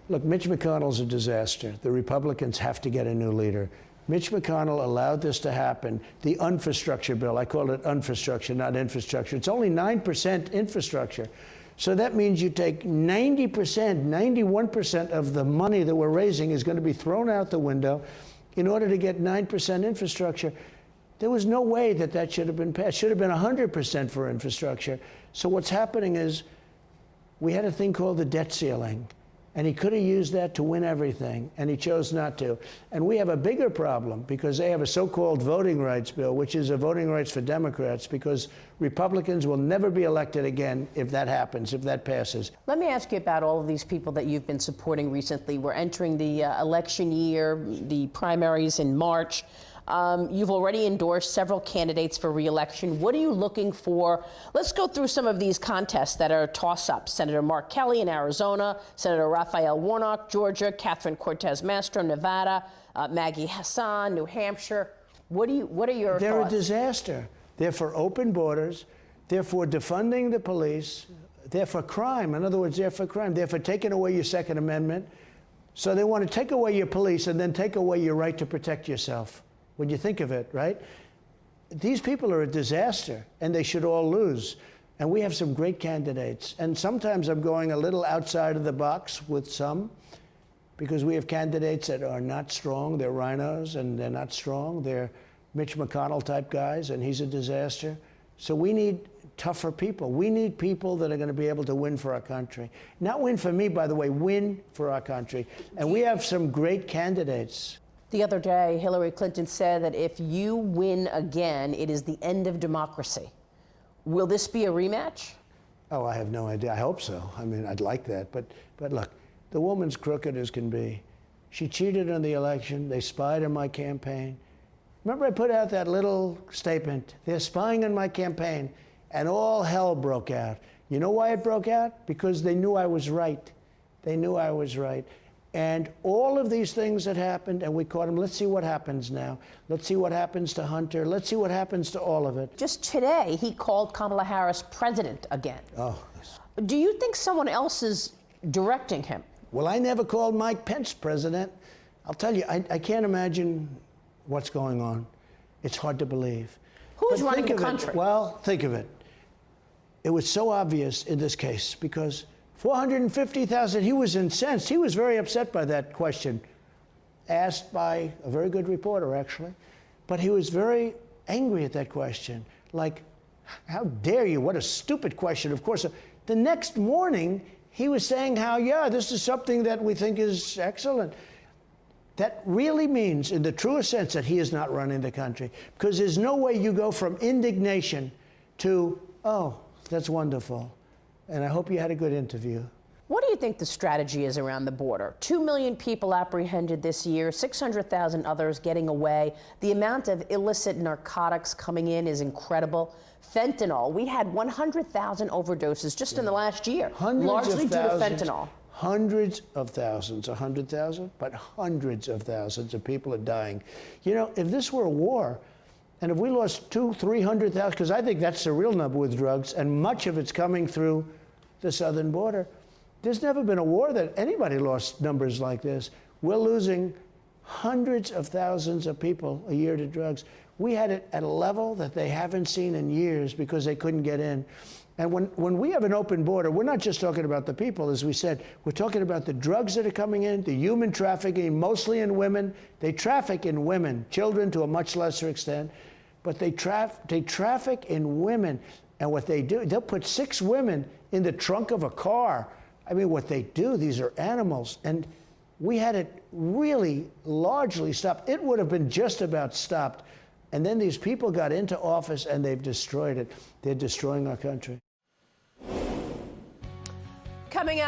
Look, Mitch McConnell's a disaster. The Republicans have to get a new leader. Mitch McConnell allowed this to happen. The infrastructure bill, I call it infrastructure, not infrastructure. It's only 9% infrastructure. So that means you take 90%, 91% of the money that we're raising is going to be thrown out the window in order to get 9% infrastructure. There was no way that that should have been passed. It should have been 100% for infrastructure. So what's happening is we had a thing called the debt ceiling. And he could have used that to win everything, and he chose not to. And we have a bigger problem because they have a so-called voting rights bill, which is a voting rights for Democrats, because Republicans will never be elected again if that happens, if that passes. Let me ask you about all of these people that you've been supporting recently. We're entering the election year, the primaries in March. You've already endorsed several candidates for re-election. What are you looking for? Let's go through some of these contests that are toss-ups. Senator Mark Kelly in Arizona, Senator Raphael Warnock, Georgia, Catherine Cortez Masto, Nevada, Maggie Hassan, New Hampshire. What are your thoughts? They're a disaster. They're for open borders. They're for defunding the police. They're for crime. In other words, they're for crime. They're for taking away your Second Amendment. So they want to take away your police and then take away your right to protect yourself. When you think of it, right? These people are a disaster, and they should all lose. And we have some great candidates. And sometimes I'm going a little outside of the box with some, because we have candidates that are not strong. They're rhinos, and they're not strong. They're Mitch McConnell-type guys, and he's a disaster. So we need tougher people. We need people that are going to be able to win for our country. Not win for me, by the way, win for our country. And we have some great candidates. The other day, Hillary Clinton said that if you win again, it is the end of democracy. Will this be a rematch? Oh, I have no idea. I hope so. I mean, I'd like that. But look, the woman's crooked as can be. She cheated on the election. They spied on my campaign. Remember, I put out that little statement, they're spying on my campaign, and all hell broke out. You know why it broke out? Because they knew I was right. They knew I was right. And all of these things that happened, and we caught him. Let's see what happens now. Let's see what happens to Hunter. Let's see what happens to all of it. Just today, he called Kamala Harris president again. Oh. Do you think someone else is directing him? Well, I never called Mike Pence president. I'll tell you, I can't imagine what's going on. It's hard to believe. Who's running the country? Well, think of it. It was so obvious in this case because 450,000, he was incensed. He was very upset by that question, asked by a very good reporter, actually. But he was very angry at that question. Like, how dare you? What a stupid question. Of course, the next morning, he was saying how, yeah, this is something that we think is excellent. That really means, in the truest sense, that he is not running the country. Because there's no way you go from indignation to, oh, that's wonderful. And I hope you had a good interview. What do you think the strategy is around the border? 2 million people apprehended this year, 600,000 others getting away. The amount of illicit narcotics coming in is incredible. Fentanyl, we had 100,000 overdoses just in the last year, largely due to fentanyl. Hundreds of thousands, 100,000, but hundreds of thousands of people are dying. You know, if this were a war, and if we lost 200,000-300,000, because I think that's the real number with drugs, and much of it's coming through the southern border. There's never been a war that anybody lost numbers like this. We're losing hundreds of thousands of people a year to drugs. We had it at a level that they haven't seen in years because they couldn't get in. And when we have an open border, we're not just talking about the people, as we said. We're talking about the drugs that are coming in, the human trafficking, mostly in women. They traffic in women, children to a much lesser extent. But they traffic in women. And what they do, they'll put 6 women in the trunk of a car. I mean, what they do, these are animals. And we had it really largely stopped. It would have been just about stopped. And then these people got into office and they've destroyed it. They're destroying our country. Coming out.